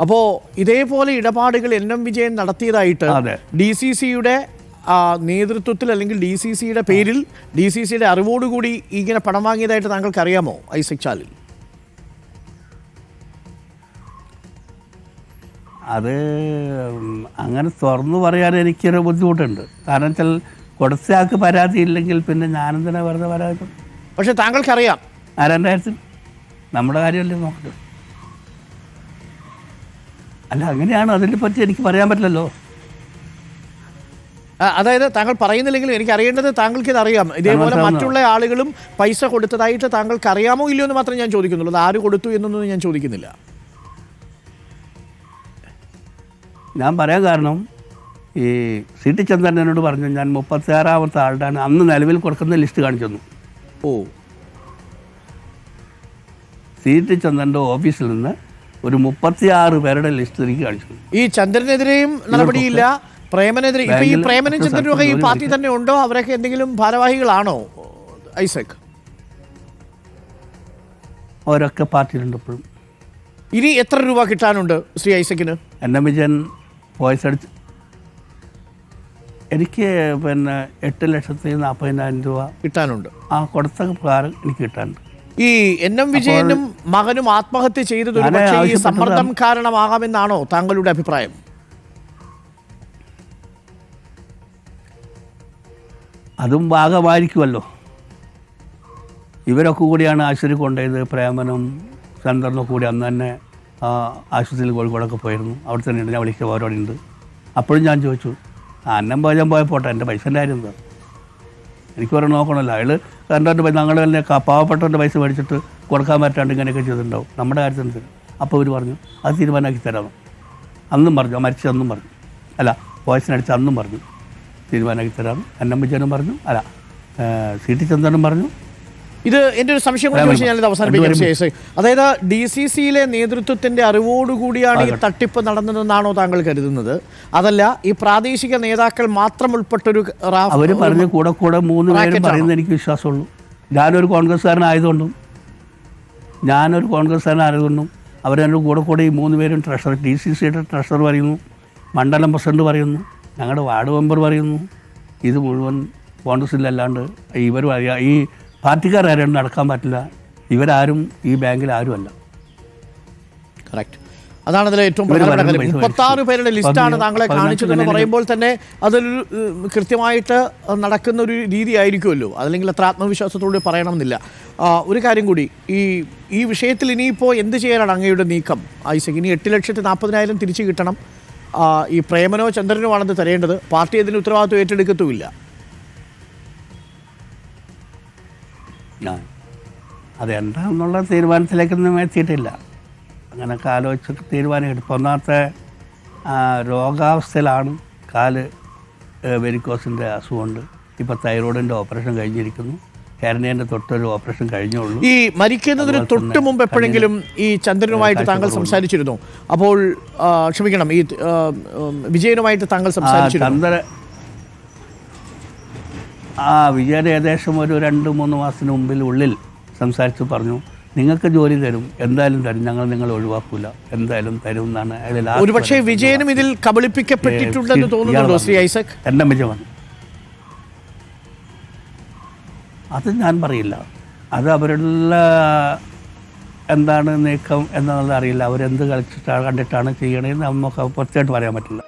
അപ്പോൾ ഇതേപോലെ ഇടപാടുകൾ എൻ.എം. വിജയൻ നടത്തിയതായിട്ട് DCCയുടെ നേതൃത്വത്തിൽ അല്ലെങ്കിൽ DCCയുടെ പേരിൽ DCCയുടെ അറിവോടുകൂടി ഇങ്ങനെ പണം വാങ്ങിയതായിട്ട് താങ്കൾക്ക് അറിയാമോ ഐസക് ചാലിൽ? അത് അങ്ങനെ തുറന്നു പറയാൻ എനിക്കൊരു ബുദ്ധിമുട്ടുണ്ട്. കാരണം വെച്ചാൽ കൊടുത്തയാൾക്ക് പരാതി ഇല്ലെങ്കിൽ പിന്നെ ഞാനെന്തിനാ വെറുതെ പരാതി? പക്ഷെ താങ്കൾക്കറിയാം ആരാൻ്റെ കാര്യത്തിൽ നമ്മുടെ കാര്യമല്ലേ നോക്കട്ടെ. അല്ല അങ്ങനെയാണ്, അതിനെ പറ്റി എനിക്ക് പറയാൻ പറ്റില്ലല്ലോ. അതായത് താങ്കൾ പറയുന്നില്ലെങ്കിലും എനിക്ക് അറിയേണ്ടത് താങ്കൾക്ക് ഇത് അറിയാം. ഇതേപോലെ മറ്റുള്ള ആളുകളും പൈസ കൊടുത്തതായിട്ട് താങ്കൾക്ക് അറിയാമോ ഇല്ലയോ എന്ന് മാത്രമേ ഞാൻ ചോദിക്കുന്നുള്ളൂ. അത് ആര് കൊടുത്തു എന്നൊന്നും ഞാൻ ചോദിക്കുന്നില്ല. ഞാൻ പറയാൻ കാരണം ഈ CT ചന്ദ്രൻ എന്നോട് പറഞ്ഞു ഞാൻ 36ാമത്തെ ആളുടെ അന്ന് നിലവിൽ കൊടുക്കുന്ന ലിസ്റ്റ് കാണിച്ചു തന്നു. CT ചന്ദ്രൻ്റെ ഓഫീസിൽ നിന്ന് ഒരു 36 പേരുടെ ലിസ്റ്റ് എനിക്ക് കാണിച്ചു. ഈ ചന്ദ്രനെതിരെയും നടപടിയില്ല, പ്രേമനെതിരെ ഇപ്പൊ ഈ പ്രേമനും ചന്ദ്രനും ഈ പാർട്ടി തന്നെ ഉണ്ടോ? അവരൊക്കെ എന്തെങ്കിലും ഭാരവാഹികളാണോ ഐസക്? അവരൊക്കെ പാർട്ടിയിലുണ്ട് ഇപ്പോഴും. ഇനി എത്ര രൂപ കിട്ടാനുണ്ട് ശ്രീ ഐസക്കിന്? എൻ.എം. വിജയൻ വോയിസ് അടിച്ച് എനിക്ക് പിന്നെ 8,40,000 രൂപ കിട്ടാനുണ്ട്. ആ കൊടുത്ത പ്രകാരം എനിക്ക് കിട്ടാനുണ്ട്. ഈ എൻ.എം. വിജയനും മകനും ആത്മഹത്യ ചെയ്തത് ഈ സമ്മർദ്ദം കാരണമാകാമെന്നാണോ താങ്കളുടെ അഭിപ്രായം? അതും ഭാഗമായിരിക്കുമല്ലോ. ഇവരൊക്കെ കൂടിയാണ് ആശുപത്രി കൊണ്ടുപോയത്. പ്രേമനും ചന്ദ്രനും കൂടി അന്ന് തന്നെ ആശുപത്രിയിൽ കോഴിക്കോടൊക്കെ പോയിരുന്നു. അവിടെ തന്നെയുണ്ട്, ഞാൻ വിളിക്കുക അവരോടെ ഉണ്ട്. അപ്പോഴും ഞാൻ ചോദിച്ചു, അന്നം പോയാൽ പോട്ടെ, എൻ്റെ പൈസൻ്റെ കാര്യം എന്താ? എനിക്ക് പറഞ്ഞ് നോക്കണമല്ലോ. അയാൾ കണ്ടവൻ്റെ പൈസ ഞങ്ങൾ തന്നെ പാവപ്പെട്ടവൻ്റെ പൈസ മേടിച്ചിട്ട് കൊടുക്കാൻ പറ്റാണ്ട് ഇങ്ങനെയൊക്കെ ചെയ്തിട്ടുണ്ടാവും നമ്മുടെ കാര്യത്തിന്. അപ്പോൾ അവർ പറഞ്ഞു അത് തീരുമാനമാക്കി തരാമെന്ന്. അന്നും പറഞ്ഞു, മരിച്ചതെന്നും പറഞ്ഞു, അല്ല വോയിസിനടിച്ച് അന്നും പറഞ്ഞു തീരുമാനമാക്കി തരാമെന്ന്. എൻ.എം. വിജയനും പറഞ്ഞു, അല്ല CT ചന്ദ്രനും പറഞ്ഞു. ഇത് എൻ്റെ ഒരു സംശയം കൊണ്ട് ചോദിച്ചാൽ ഞാനിത് അവസാനിപ്പിക്കാം. അതായത് DCCയിലെ നേതൃത്വത്തിന്റെ അറിവോടുകൂടിയാണ് ഈ തട്ടിപ്പ് നടന്നതെന്നാണോ താങ്കൾ കരുതുന്നത്? അതല്ല ഈ പ്രാദേശിക നേതാക്കൾ മാത്രം ഉൾപ്പെട്ടൊരു അവർ പറഞ്ഞ് കൂടെ 3 പേരും പറയുന്നത് എനിക്ക് വിശ്വാസമുള്ളൂ. ഞാനൊരു കോൺഗ്രസ്സുകാരനായതുകൊണ്ടും അവരെൻ്റെ കൂടെ ഈ 3 പേരും ട്രഷറർ, DCCയുടെ ട്രഷറർ പറയുന്നു, മണ്ഡലം പ്രസിഡന്റ് പറയുന്നു, ഞങ്ങളുടെ വാർഡ് മെമ്പർ പറയുന്നു, ഇത് മുഴുവൻ കോൺഗ്രസ്സിലല്ലാണ്ട് ഇവർ ഈ പാർട്ടിക്കാരും നടക്കാൻ പറ്റില്ല. ഇവരാരും ഈ ബാങ്കിൽ ആരുമല്ല. കറക്റ്റ്. അതാണ് അതിലെ ഏറ്റവും പ്രധാനപ്പെട്ട കാര്യം. 36 പേരുടെ ലിസ്റ്റാണ് താങ്കളെ കാണിച്ചതെന്ന് പറയുമ്പോൾ തന്നെ അതൊരു കൃത്യമായിട്ട് നടക്കുന്ന ഒരു രീതി ആയിരിക്കുമല്ലോ. അതല്ലെങ്കിൽ അത്ര ആത്മവിശ്വാസത്തോടെ പറയണമെന്നില്ല. ഒരു കാര്യം കൂടി, ഈ വിഷയത്തിൽ ഇനിയിപ്പോൾ എന്ത് ചെയ്യാനാണ് അങ്ങയുടെ നീക്കം ഐസക്? ഇനി 8,40,000 തിരിച്ചു കിട്ടണം. ഈ പ്രേമനോ ചന്ദ്രനോ ആണെന്ന് തരേണ്ടത്. പാർട്ടി അതിന് ഉത്തരവാദിത്വം ഏറ്റെടുക്കത്തുമില്ല. അതെന്താണെന്നുള്ള തീരുമാനത്തിലേക്കൊന്നും എത്തിയിട്ടില്ല. അങ്ങനെയൊക്കെ ആലോചിച്ചിട്ട് തീരുമാനം എടുക്കും. ഒന്നാമത്തെ രോഗാവസ്ഥയിലാണ്. കാല് വെരിക്കോസിൻ്റെ അസുഖമുണ്ട്. ഇപ്പോൾ തൈറോയിഡിൻ്റെ ഓപ്പറേഷൻ കഴിഞ്ഞിരിക്കുന്നു. ഹെർണിയൻ്റെ തൊട്ടൊരു ഓപ്പറേഷൻ കഴിഞ്ഞുള്ളൂ. ഈ മരിക്കുന്നതിന് തൊട്ട് മുമ്പ് എപ്പോഴെങ്കിലും ഈ ചന്ദ്രനുമായിട്ട് താങ്കൾ സംസാരിച്ചിരുന്നു? അപ്പോൾ ക്ഷമിക്കണം, ഈ വിജയനുമായിട്ട് താങ്കൾ സംസാരിച്ചിരുന്നു? വിജയൻ ഏകദേശം ഒരു 2-3 മാസത്തിന് ഉള്ളിൽ സംസാരിച്ച് പറഞ്ഞു, നിങ്ങൾക്ക് ജോലി തരും, എന്തായാലും തരും, ഞങ്ങൾ നിങ്ങളെ ഒഴിവാക്കൂല, എന്തായാലും തരും എന്നാണ്. ഒരുപക്ഷെ വിജയനും ഇതിൽ കബളിപ്പിക്കപ്പെട്ടിട്ടുണ്ടെന്ന് തോന്നുന്നുണ്ടോ ശ്രീ ഐസക്? എൻ്റെ വിജയമാണ് അത് ഞാൻ പറയില്ല. അത് അവരുടെ എന്താണ് നീക്കം എന്നുള്ളത് അറിയില്ല. അവരെന്ത് കളിച്ചിട്ടാണ് കണ്ടിട്ടാണ് ചെയ്യണതെന്ന് നമുക്ക് പുറത്തായിട്ട് പറയാൻ പറ്റില്ല.